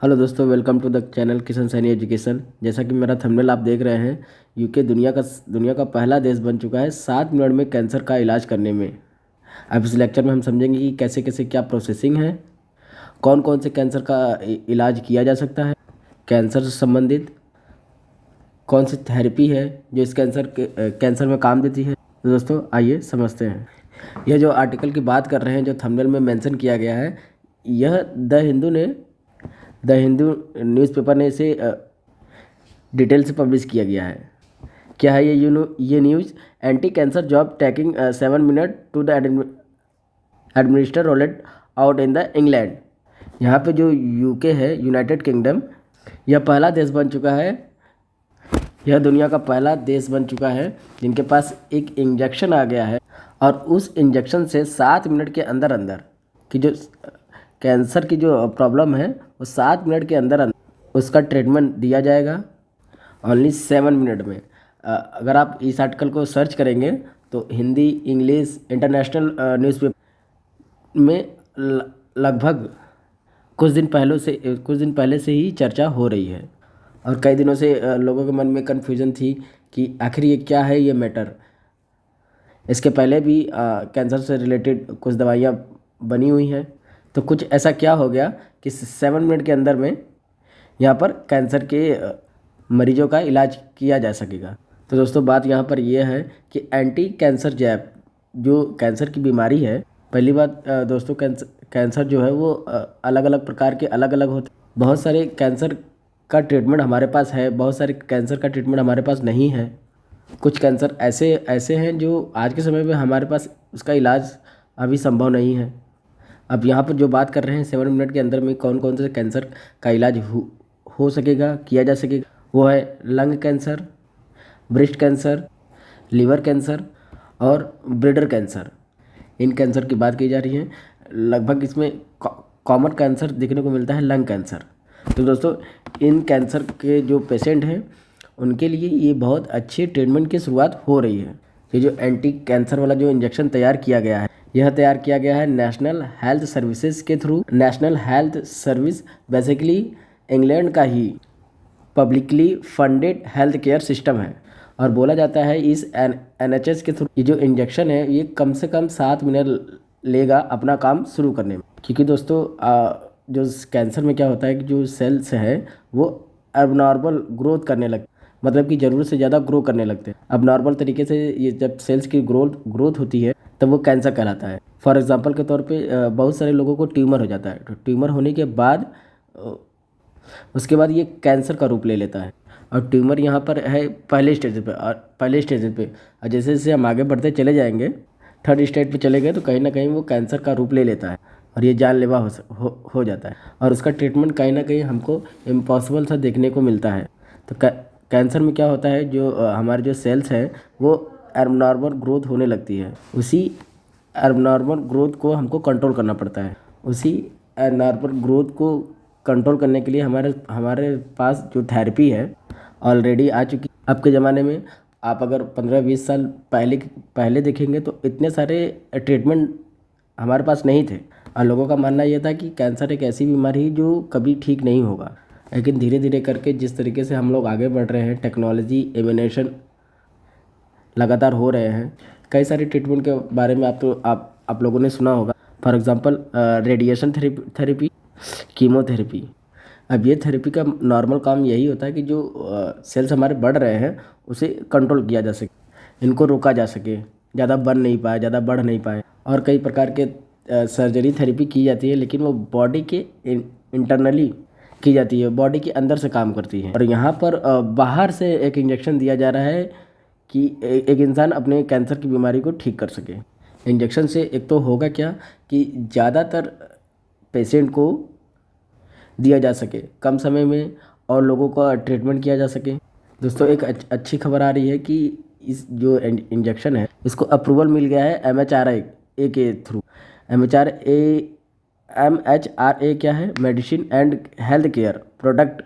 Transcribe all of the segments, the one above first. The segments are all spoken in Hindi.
हेलो दोस्तों, welcome to the channel Kishan Saini education. जैसा कि मेरा थंबनेल आप देख रहे हैं, यूके दुनिया का पहला देश बन चुका है 7 मिनट में कैंसर का इलाज करने में। अब इस लेक्चर में हम समझेंगे कि कैसे कैसे क्या प्रोसेसिंग है, कौन कौन से कैंसर का इलाज किया जा सकता है, कैंसर से संबंधित कौन सी थेरेपी है जो इस कैंसर में काम देती है। तो दोस्तों आइए समझते हैं। यह जो आर्टिकल की बात कर रहे हैं, जो थंबनेल में मेंशन किया गया है, यह द हिंदू न्यूज़पेपर ने इसे डिटेल से पब्लिश किया गया है। क्या है ये news? Anti cancer jab taking 7 minute to the administer rolled out in the England. यहाँ पे जो यूके है, यूनाइटेड किंगडम, यह पहला देश बन चुका है, यह दुनिया का पहला देश बन चुका है जिनके पास एक इंजेक्शन आ गया है, और उस इंजेक्शन से 7 मिनट के अंदर अंदर की जो कैंसर की जो प्रॉब्लम है, वो 7 मिनट के अंदर अंदर उसका ट्रीटमेंट दिया जाएगा, ओनली 7 मिनट में। अगर आप इस आर्टिकल को सर्च करेंगे तो हिंदी, इंग्लिश, इंटरनेशनल न्यूज़पेपर में लगभग कुछ दिन पहले से ही चर्चा हो रही है। और कई दिनों से लोगों के मन में कन्फ्यूज़न थी कि आखिर ये क्या है ये मैटर। इसके पहले भी कैंसर से रिलेटेड कुछ दवाइयाँ बनी हुई हैं, तो कुछ ऐसा क्या हो गया कि 7 मिनट के अंदर में यहाँ पर कैंसर के मरीजों का इलाज किया जा सकेगा। तो दोस्तों बात यहाँ पर यह है कि एंटी कैंसर जैब जो कैंसर की बीमारी है, पहली बात दोस्तों, कैंसर जो है वो अलग अलग प्रकार के अलग अलग होते हैं। बहुत सारे कैंसर का ट्रीटमेंट हमारे पास है, बहुत सारे कैंसर का ट्रीटमेंट हमारे पास नहीं है। कुछ कैंसर ऐसे ऐसे हैं जो आज के समय में हमारे पास उसका इलाज अभी संभव नहीं है। अब यहाँ पर जो बात कर रहे हैं 7 मिनट के अंदर में कौन कौन से कैंसर का इलाज हो सकेगा, किया जा सकेगा, वो है lung cancer, breast cancer, liver cancer और ब्लैडर कैंसर। इन कैंसर की बात की जा रही है। लगभग इसमें कॉमन कैंसर देखने को मिलता है लंग कैंसर। तो दोस्तों इन कैंसर के जो पेशेंट हैं उनके लिए ये बहुत अच्छी ट्रीटमेंट की शुरुआत हो रही है। ये जो एंटी कैंसर वाला जो इंजेक्शन तैयार किया गया है, यह तैयार किया गया है नेशनल हेल्थ सर्विसेज के through. National health service basically England का ही publicly funded health care system है, और बोला जाता है इस NHS के थ्रू ये जो इंजेक्शन है ये कम से कम 7 मिनट लेगा अपना काम शुरू करने में। क्योंकि दोस्तों जो कैंसर में क्या होता है कि जो सेल्स हैं वो अबनॉर्मल ग्रोथ करने लगते, मतलब कि ज़रूरत से ज़्यादा ग्रो करने लगते हैं। अब नॉर्मल तरीके से ये जब सेल्स की ग्रोथ होती है तब वो कैंसर कहलाता है। फॉर एग्जांपल के तौर पे बहुत सारे लोगों को ट्यूमर हो जाता है, तो ट्यूमर होने के बाद उसके बाद ये कैंसर का रूप ले लेता है। और ट्यूमर यहाँ पर है पहले स्टेज पे, और जैसे जैसे हम आगे बढ़ते चले जाएंगे, थर्ड स्टेज पे चले गए तो कहीं ना कहीं वो कैंसर का रूप ले लेता है और ये जानलेवा हो जाता है, और उसका ट्रीटमेंट कहीं ना कहीं हमको इम्पॉसिबल सा देखने को मिलता है। तो कैंसर में क्या होता है, जो हमारे जो सेल्स हैं वो एबनॉर्मल ग्रोथ होने लगती है। उसी एबनॉर्मल ग्रोथ को हमको कंट्रोल करना पड़ता है। उसी एबनॉर्मल ग्रोथ को कंट्रोल करने के लिए हमारे पास जो थेरेपी है ऑलरेडी आ चुकी। अब के ज़माने में आप अगर 15-20 साल पहले देखेंगे तो इतने सारे ट्रीटमेंट हमारे पास नहीं थे, और लोगों का मानना यह था कि कैंसर एक ऐसी बीमारी है जो कभी ठीक नहीं होगा। लेकिन धीरे धीरे करके जिस तरीके से हम लोग आगे बढ़ रहे हैं, टेक्नोलॉजी इवोल्यूशन लगातार हो रहे हैं, कई सारे ट्रीटमेंट के बारे में आप लोगों ने सुना होगा। For example radiation therapy, chemotherapy. अब ये थेरेपी का नॉर्मल काम यही होता है कि जो सेल्स हमारे बढ़ रहे हैं उसे कंट्रोल किया जा सके, इनको रोका जा सके, ज़्यादा बन नहीं पाए, ज़्यादा बढ़ नहीं पाए। और कई प्रकार के सर्जरी थेरेपी की जाती है, लेकिन वो बॉडी के इंटरनली की जाती है, बॉडी के अंदर से काम करती है। और यहाँ पर बाहर से एक इंजेक्शन दिया जा रहा है कि एक इंसान अपने कैंसर की बीमारी को ठीक कर सके। इंजेक्शन से एक तो होगा क्या कि ज़्यादातर पेशेंट को दिया जा सके कम समय में, और लोगों का ट्रीटमेंट किया जा सके। दोस्तों एक अच्छी खबर आ रही है कि इस जो इंजेक्शन है इसको अप्रूवल मिल गया है MHRA के थ्रू। MHRA क्या है? Medicine and health care product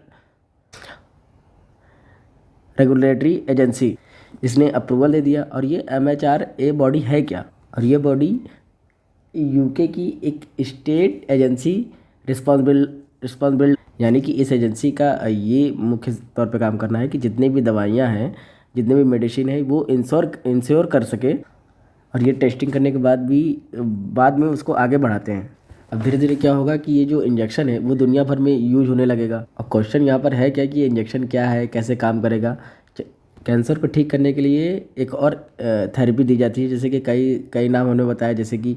regulatory agency, इसने अप्रूवल दे दिया। और ये MHRA बॉडी है क्या? और ये बॉडी यूके की एक स्टेट एजेंसी रिस्पॉन्सिबिलिटी, यानी कि इस एजेंसी का ये मुख्य तौर पे काम करना है कि जितनी भी दवाइयाँ हैं, जितने भी मेडिसिन है, वो इंश्योर कर सके, और ये टेस्टिंग करने के बाद में उसको आगे बढ़ाते हैं। अब धीरे धीरे क्या होगा कि ये जो इंजेक्शन है वो दुनिया भर में यूज होने लगेगा। अब क्वेश्चन यहाँ पर है क्या कि ये इंजेक्शन क्या है, कैसे काम करेगा। कैंसर को ठीक करने के लिए एक और थेरेपी दी जाती है, जैसे कि कई कई नाम उन्होंने बताया, जैसे कि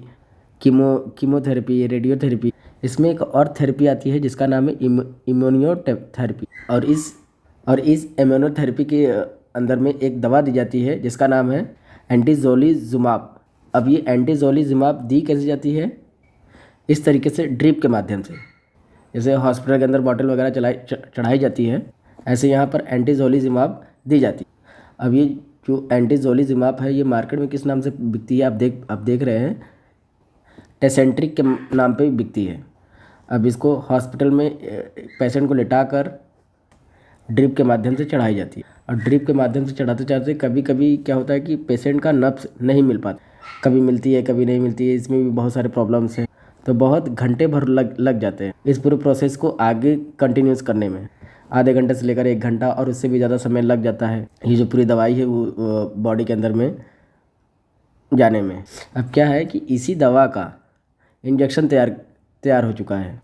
कीमोथेरेपी, रेडियोथेरेपी। इसमें एक और थेरेपी आती है जिसका नाम है इम्यूनोथेरेपी। और इस इम्यूनोथेरेपी के अंदर में एक दवा दी जाती है जिसका नाम है एंटीजोलिजुमाब। अब ये एंटीजोलिजुमाब दी कैसे जाती है, इस तरीके से ड्रिप के माध्यम से, जैसे हॉस्पिटल के अंदर बॉटल वगैरह चढ़ाई जाती है, ऐसे यहाँ पर एंटीजोलिजुमाब दी जाती है। अब ये जो एंटीजोलिजुमाब है ये मार्केट में किस नाम से बिकती है, आप देख रहे हैं, टेसेंट्रिक के नाम पे बिकती है। अब इसको हॉस्पिटल में पेशेंट को लेटाकर ड्रिप के माध्यम से चढ़ाई जाती है, और ड्रिप के माध्यम से चढ़ाते चढ़ाते कभी कभी क्या होता है कि पेशेंट का नब्ज नहीं मिल पाता, कभी मिलती है कभी नहीं मिलती है, इसमें भी बहुत सारे प्रॉब्लम्स हैं, तो बहुत घंटे भर लग जाते हैं इस पूरे प्रोसेस को आगे कंटिन्यूस करने में। आधे घंटे से लेकर 1 घंटा और उससे भी ज़्यादा समय लग जाता है ये जो पूरी दवाई है वो बॉडी के अंदर में जाने में। अब क्या है कि इसी दवा का इंजेक्शन तैयार हो चुका है,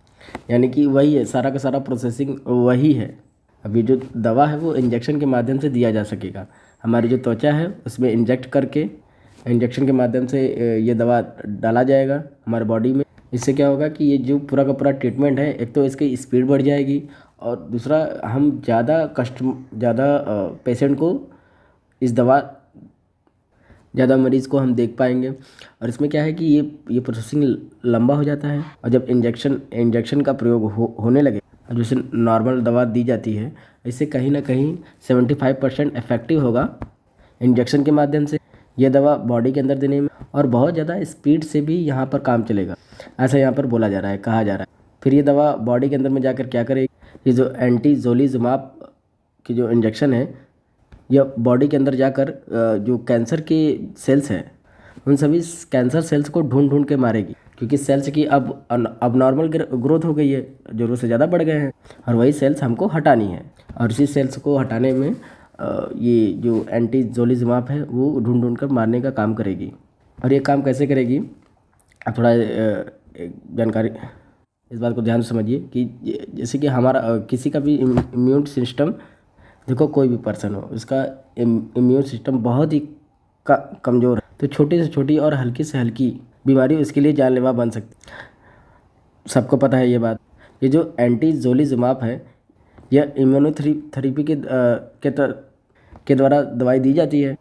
यानी कि वही है, सारा का सारा प्रोसेसिंग वही है। अब ये जो दवा है वो इंजेक्शन के माध्यम से दिया जा सकेगा। हमारी जो त्वचा है उसमें इंजेक्ट करके इंजेक्शन के माध्यम से ये दवा डाला जाएगा हमारे बॉडी में। इससे क्या होगा कि ये जो पूरा का पूरा ट्रीटमेंट है, एक तो इसकी स्पीड बढ़ जाएगी, और दूसरा हम ज़्यादा पेशेंट को ज़्यादा मरीज़ को हम देख पाएंगे। और इसमें क्या है कि ये प्रोसेसिंग लंबा हो जाता है, और जब इंजेक्शन का प्रयोग होने लगे, जैसे नॉर्मल दवा दी जाती है, इससे कहीं ना कहीं 75% इफेक्टिव होगा इंजेक्शन के माध्यम से यह दवा बॉडी के अंदर देने में, और बहुत ज़्यादा स्पीड से भी यहाँ पर काम चलेगा, ऐसा यहाँ पर बोला जा रहा है, कहा जा रहा है। फिर ये दवा बॉडी के अंदर में जाकर क्या करेगी, ये जो एंटीजोलिजुमाब की जो इंजेक्शन है, यह बॉडी के अंदर जाकर जो कैंसर के सेल्स हैं उन सभी कैंसर सेल्स को ढूंढ के मारेगी, क्योंकि सेल्स की अब नॉर्मल ग्रोथ हो गई है, ज़रूरत से ज़्यादा बढ़ गए हैं, और वही सेल्स हमको हटानी है। और इसी सेल्स को हटाने में ये जो एंटीजोलिजुमाब है वो ढूंढ कर मारने का काम करेगी। और ये काम कैसे करेगी, आप थोड़ा जानकारी इस बात को ध्यान से समझिए कि जैसे कि हमारा किसी का भी इम्यून सिस्टम, देखो कोई भी पर्सन हो, उसका इम्यून सिस्टम बहुत ही कमज़ोर है, तो छोटी से छोटी और हल्की से हल्की बीमारी उसके लिए जानलेवा बन सकती, सबको पता है ये बात। ये जो एंटीजोलिजुमाब है यह इम्यूनोथेरेपी के द्वारा दवाई दी जाती है।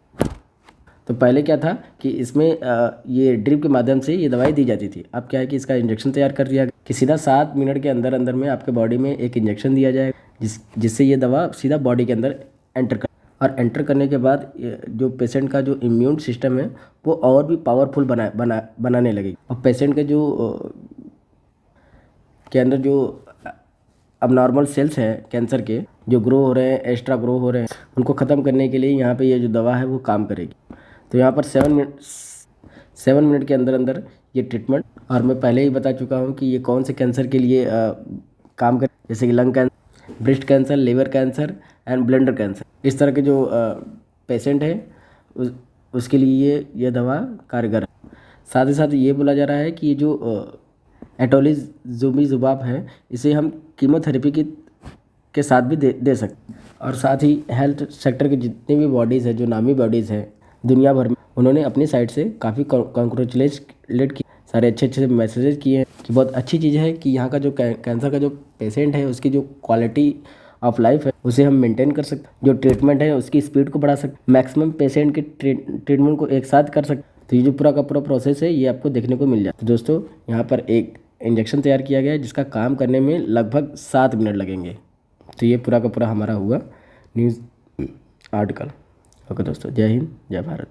तो पहले क्या था कि इसमें ये ड्रिप के माध्यम से ये दवाई दी जाती थी। अब क्या है कि इसका इंजेक्शन तैयार कर दिया गया कि सीधा 7 मिनट के अंदर अंदर में आपके बॉडी में एक इंजेक्शन दिया जाएगा, जिससे ये दवा सीधा बॉडी के अंदर एंटर करने के बाद जो पेशेंट का जो इम्यून सिस्टम है वो और भी पावरफुल बनाने लगेगी, और पेशेंट के के अंदर जो अब नॉर्मल सेल्स हैं कैंसर के, जो ग्रो हो रहे हैं, एक्स्ट्रा ग्रो हो रहे हैं, उनको ख़त्म करने के लिए यहाँ पे ये जो दवा है वो काम करेगी। तो यहाँ पर 7 मिनट के अंदर अंदर ये ट्रीटमेंट, और मैं पहले ही बता चुका हूँ कि ये कौन से कैंसर के लिए काम करे, जैसे कि lung cancer, breast cancer, liver cancer and bladder cancer. इस तरह के जो पेशेंट है उसके लिए ये दवा कारगर है। साथ ही साथ ये बोला जा रहा है कि ये जो एटोलिजुमाब है इसे हम कीमोथेरेपी के साथ भी दे सकते हैं। और साथ ही हेल्थ सेक्टर के जितने भी बॉडीज़ हैं, जो नामी बॉडीज़ हैं दुनिया भर में, उन्होंने अपनी साइड से काफ़ी कॉन्ग्रेचुलेट किए, सारे अच्छे मैसेजेस किए हैं कि बहुत अच्छी चीज़ है कि यहाँ का जो कैंसर का जो पेशेंट है उसकी जो क्वालिटी ऑफ लाइफ है उसे हम मेंटेन कर सकते, जो ट्रीटमेंट है उसकी स्पीड को बढ़ा सकते, मैक्सिमम पेशेंट के ट्रीटमेंट को एक साथ कर सकते। तो ये जो पूरा का पूरा प्रोसेस है ये आपको देखने को मिल जाता है। तो दोस्तों यहाँ पर एक इंजेक्शन तैयार किया गया है जिसका काम करने में लगभग 7 मिनट लगेंगे। तो ये पूरा का पूरा हमारा हुआ न्यूज़ आर्टिकल। ओके दोस्तों, जय हिंद, जय भारत।